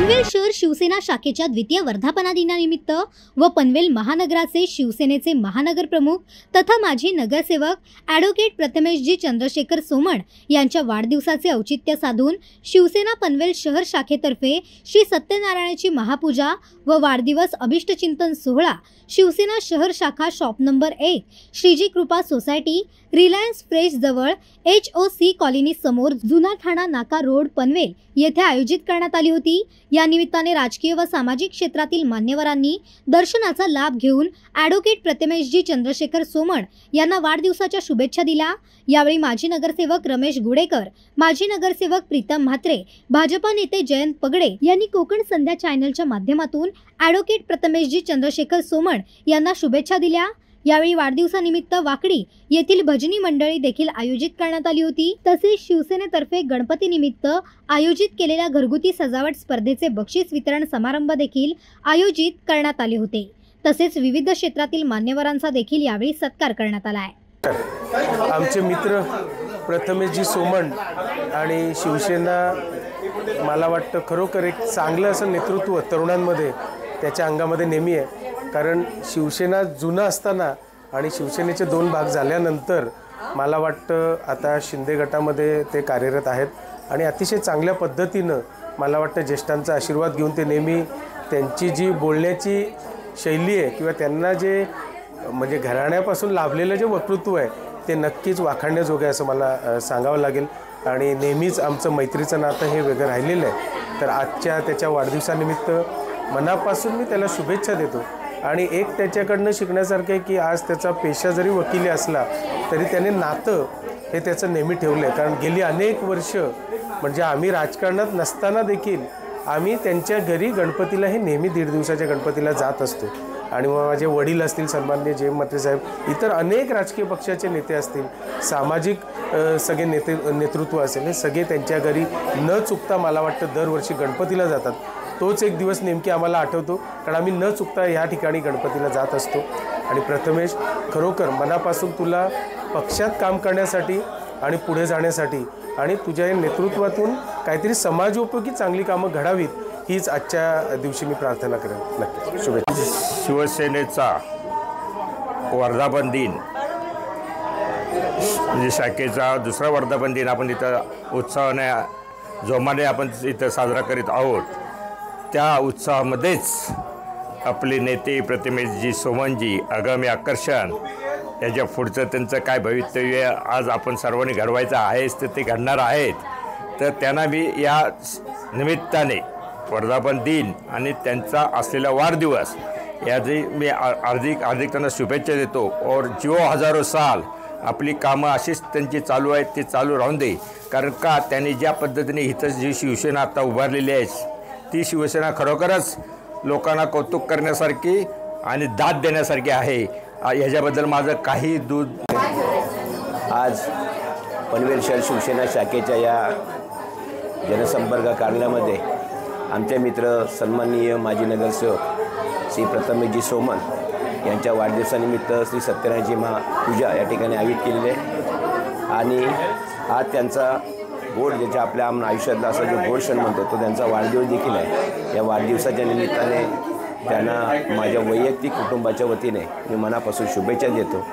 पनवेल शहर शिवसेना शाखेच्या द्वितीय वर्धापना दिनानिमित्त व पनवेल महानगराचे शिवसेनेचे महानगर प्रमुख तथा माजी नगरसेवक ॲडव्होकेट प्रथमेशजी चंद्रशेखर सोमण यांच्या वाढदिवसाचे औचित्य साधून शिवसेना पनवेल शहर शाखेतर्फे श्री सत्यनारायणाची महापूजा व वाढदिवस अभिष्टचिंतन सोहळा शिवसेना शहर शाखा शॉप नंबर 1 श्रीजी कृपा सोसायटी रिलायन्स फ्रेश जवळ HOC कॉलनी समोर जुना ठाणा नाका रोड पनवेल येथे आयोजित करण्यात आली होती। या निमित्ताने राजकीय व सामाजिक क्षेत्रातील मान्यवरांनी दर्शनाचा लाभ घेऊन ॲडव्होकेट प्रथमेशजी चंद्रशेखर सोमण यांना वाढदिवसाच्या शुभेच्छा दिल्या। यावेळी माजी नगरसेवक रमेश गुडेकर, माजी नगरसेवक प्रीतम म्हात्रे, भाजपा नेते जयंत पगडे यांनी कोकण संध्या चॅनलच्या माध्यमातून ॲडव्होकेट प्रथमेशजी चंद्रशेखर सोमण यांना शुभेच्छा दिल्या। यावेळी वाढदिवसानिमित्त वाकडी येथील भजनी मंडळी देखील आयोजित करण्यात आली होती। तसेच शिवसेनेतर्फे गणपती निमित्त आयोजित केलेल्या घरगुती सजावट स्पर्धेचे बक्षीस वितरण समारंभ देखील आयोजित करण्यात आले होते। तसेच विविध क्षेत्रातील मान्यवरांचा देखील यावेळी सत्कार करण्यात आला आहे। आमचे मित्र प्रथमेशजी सोमण आणि शिवसेना मला वाटतं खरोखर एक चांगलं असं नेतृत्व तरुणांमध्ये त्याच्या अंगामध्ये नेहमी आहे। कारण शिवसेना जुना असताना आणि शिवसेनेचे 2 भाग झाल्यानंतर मला वाटतं आता शिंदे गटामध्ये ते कार्यरत आहेत आणि अतिशय चांगल्या पद्धतीनं मला वाटतं ज्येष्ठांचा आशीर्वाद घेऊन ते नेहमी त्यांची जी बोलण्याची शैली आहे किंवा त्यांना जे म्हणजे घराण्यापासून लाभलेलं जे वक्तृत्व आहे ते नक्कीच वाखाणण्याजोगे असं मला सांगावं लागेल। आणि नेहमीच आमचं मैत्रीचं नातं हे वेगळं राहिलेलं आहे। तर आजच्या त्याच्या वाढदिवसानिमित्त मनापासून मी त्याला शुभेच्छा देतो। आणि एक त्याच्याकडनं शिकण्यासारखं आहे की आज त्याचा पेशा जरी वकिली असला तरी त्याने नातं हे त्याचं नेहमी ठेवलं आहे। कारण गेली अनेक वर्ष म्हणजे आम्ही राजकारणात नसताना देखील आम्ही त्यांच्या घरी गणपतीला हे नेहमी 1.5 दिवसाच्या गणपतीला जात असतो। आणि मग माझे वडील असतील सन्माननीय जयंत म्हात्रे साहेब, इतर अनेक राजकीय पक्षाचे नेते असतील, सामाजिक सगळे नेतृत्व असेल, हे सगळे त्यांच्या घरी न चुकता मला वाटतं दरवर्षी गणपतीला जातात। तोच एक दिवस नेमकी आम्हाला आठवतो कारण आम्ही न चुकता ह्या ठिकाणी गणपतीला जात असतो। आणि प्रथमेश खरोखर मनापासून तुला पक्षात काम करण्यासाठी आणि पुढे जाण्यासाठी आणि तुझ्या नेतृत्वातून काहीतरी समाजोपयोगी चांगली कामं घडावीत हीच आजच्या दिवशी मी प्रार्थना करेन। नक्की शुभेच्छा। शिवसेनेचा वर्धापन दिन म्हणजे शाखेचा दुसरा वर्धापन दिन आपण इथं उत्साहाने जोमाने आपण इथं साजरा करीत आहोत। त्या उत्साहामध्येच आपले नेते प्रथमेशजी सोमणजी आगामी आकर्षण याच्या पुढचं त्यांचं काय भवितव्य आज आपण सर्वांनी घडवायचं आहेच तर ते घडणार आहेत। तर त्यांना मी या निमित्ताने वर्धापन दिन आणि त्यांचा असलेला वाढदिवस याची मी हार्दिक त्यांना शुभेच्छा देतो। और जिओ हजारो साल आपली कामं अशीच त्यांची चालू आहेत, ते चालू राहून दे। कारण का त्यांनी ज्या पद्धतीने इथं जी शिवसेना आता उभारलेली आहे ती शिवसेना खरोखरच लोकांना कौतुक करण्यासारखी आणि दाद देण्यासारखी आहे। ह्याच्याबद्दल माझं काही दूध आज पनवेल शहर शिवसेना शाखेच्या या जनसंपर्क कार्यालयामध्ये आमचे मित्र सन्माननीय माजी नगरसेवक श्री प्रथमेशजी सोमण यांच्या वाढदिवसानिमित्त श्री सत्यनारायणाची महापूजा या ठिकाणी आयोजित केलेली आहे। आणि आज त्यांचा गोड ज्याच्या आपल्या आयुष्यातला असा जो गोड क्षण म्हणतो तो त्यांचा वाढदिवस देखील आहे। या वाढदिवसाच्या निमित्ताने त्यांना माझ्या वैयक्तिक कुटुंबाच्या वतीने मी मनापासून शुभेच्छा देतो।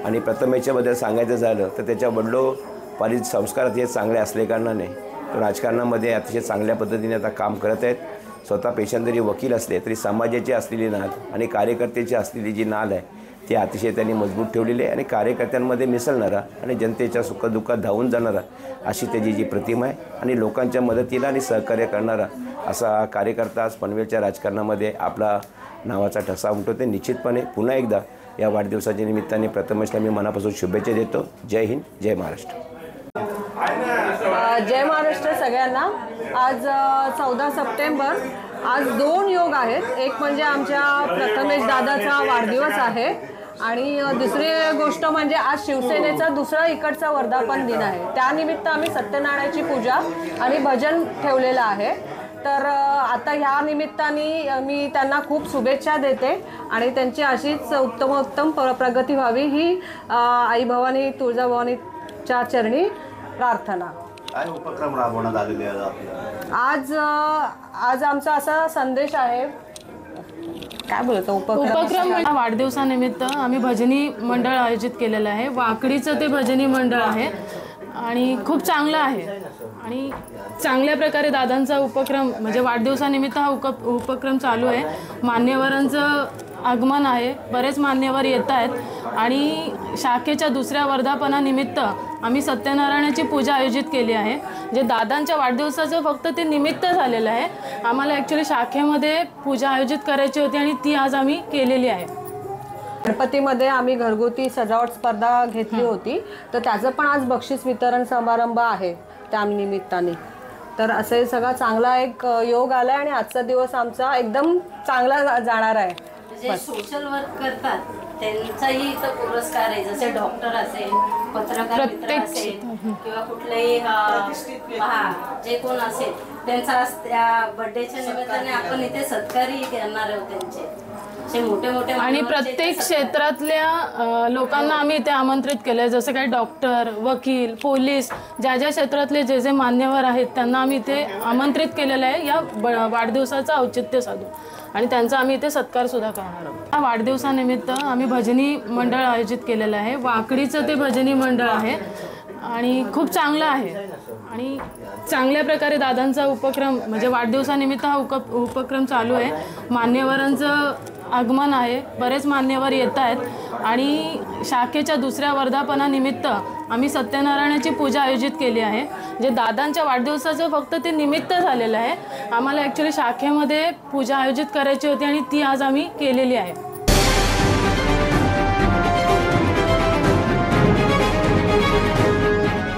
आणि प्रथमेशच्याबद्दल सांगायचं झालं तर त्याच्या वडिलोपार्जित संस्कार हे चांगले असल्याकारणाने तो राजकारणामध्ये अतिशय चांगल्या पद्धतीने आता काम करत आहेत। स्वतः पेशाने जरी वकील असले तरी समाजाची असलेली नाद आणि कार्यकर्त्याची असलेली जी नाद आहे ती अतिशय त्यांनी मजबूत ठेवलेली आहे। आणि कार्यकर्त्यांमध्ये मिसळणारा आणि जनतेच्या सुखदुःखात धावून जाणारा अशी त्याची जी प्रतिमा आहे आणि लोकांच्या मदतीला आणि सहकार्य करणारा असा कार्यकर्ता आज पनवेलच्या राजकारणामध्ये आपला नावाचा ठसा उमटवते। निश्चितपणे पुन्हा एकदा या वाढदिवसाच्या निमित्ताने प्रथमेशला मी मनापासून शुभेच्छा देतो। जय हिंद, जय महाराष्ट्र। जय महाराष्ट्र सगळ्यांना। आज 14 सप्टेंबर आज 2 योग आहेत। एक म्हणजे आमच्या प्रथमेश दादाचा वाढदिवस आहे आणि दुसरी गोष्ट म्हणजे आज शिवसेनेचा दुसरा इकडचा वर्धापन दिन आहे। त्यानिमित्त आम्ही सत्यनारायणाची पूजा आणि भजन ठेवलेलं आहे। तर आता ह्या निमित्ताने मी त्यांना खूप शुभेच्छा देते आणि त्यांची अशीच उत्तम प्रगती व्हावी ही आई भवानी तुळजाभवानीच्या चरणी प्रार्थना। काय उपक्रम राबवण्यात आलेले आहेत आपल्या? आज आमचा असा संदेश आहे, काय बोलतो उपक्रम वाढदिवसानिमित्त आम्ही भजनी मंडळ आयोजित केलेलं आहे. वाकडीचं ते भजनी मंडळ आहे आणि खूप चांगलं आहे आणि चांगल्या प्रकारे दादांचा उपक्रम म्हणजे वाढदिवसानिमित्त हा उपक्रम चालू आहे. मान्यवरांचं आगमन आहे, बरेच मान्यवर येत आहेत आणि शाखेच्या दुसऱ्या वर्धापनानिमित्त आम्ही सत्यनारायणाची पूजा आयोजित केली आहे. जे दादांच्या वाढदिवसाचं फक्त ते निमित्त झालेलं आहे. आम्हाला ॲक्च्युली शाखेमध्ये पूजा आयोजित करायची होती आणि ती आज आम्ही केलेली आहे. गणपतीमध्ये आम्ही घरगुती सजावट स्पर्धा घेतली होती, तर त्याचं पण आज बक्षीस वितरण समारंभ आहे त्या निमित्ताने. तर असे सगळा चांगला एक योग आला आणि आजचा दिवस आमचा एकदम चांगला जाणार आहे. जे सोशल वर्क करतात त्यांचाही इथं पुरस्कार आहे, जसे डॉक्टर असेल, पत्रकार मित्र असेल किंवा कुठलेही जे कोण असेल त्यांचा त्या बर्थडेच्या निमित्ताने आपण इथे सत्कारही करणार आहोत त्यांचे मोठे मोठे. आणि प्रत्येक क्षेत्रातल्या लोकांना आम्ही इथे आमंत्रित केलं, जसं काही डॉक्टर, वकील, पोलीस, ज्या ज्या क्षेत्रातले जे जे मान्यवर आहेत त्यांना आम्ही इथे आमंत्रित केलेलं आहे या वाढदिवसाचं औचित्य साधून आणि त्यांचा आम्ही इथे सत्कार सुद्धा करणार आहोत. या वाढदिवसानिमित्त आम्ही भजनी मंडळ आयोजित केलेलं आहे. वाकडीचं ते भजनी मंडळ आहे आणि खूप चांगलं आहे आणि चांगल्या प्रकारे दादांचा उपक्रम म्हणजे वाढदिवसानिमित्त हा उपक्रम चालू आहे. मान्यवरांचं आगमन आहे, बरेच मान्यवर येत आहेत आणि शाखेच्या दुसऱ्या वर्धापनानिमित्त आम्ही सत्यनारायणाची पूजा आयोजित केली आहे. जे दादांच्या वाढदिवसाचं फक्त ते निमित्त झालेलं आहे. आम्हाला ॲक्च्युली शाखेमध्ये पूजा आयोजित करायची होती आणि ती आज आम्ही केलेली आहे.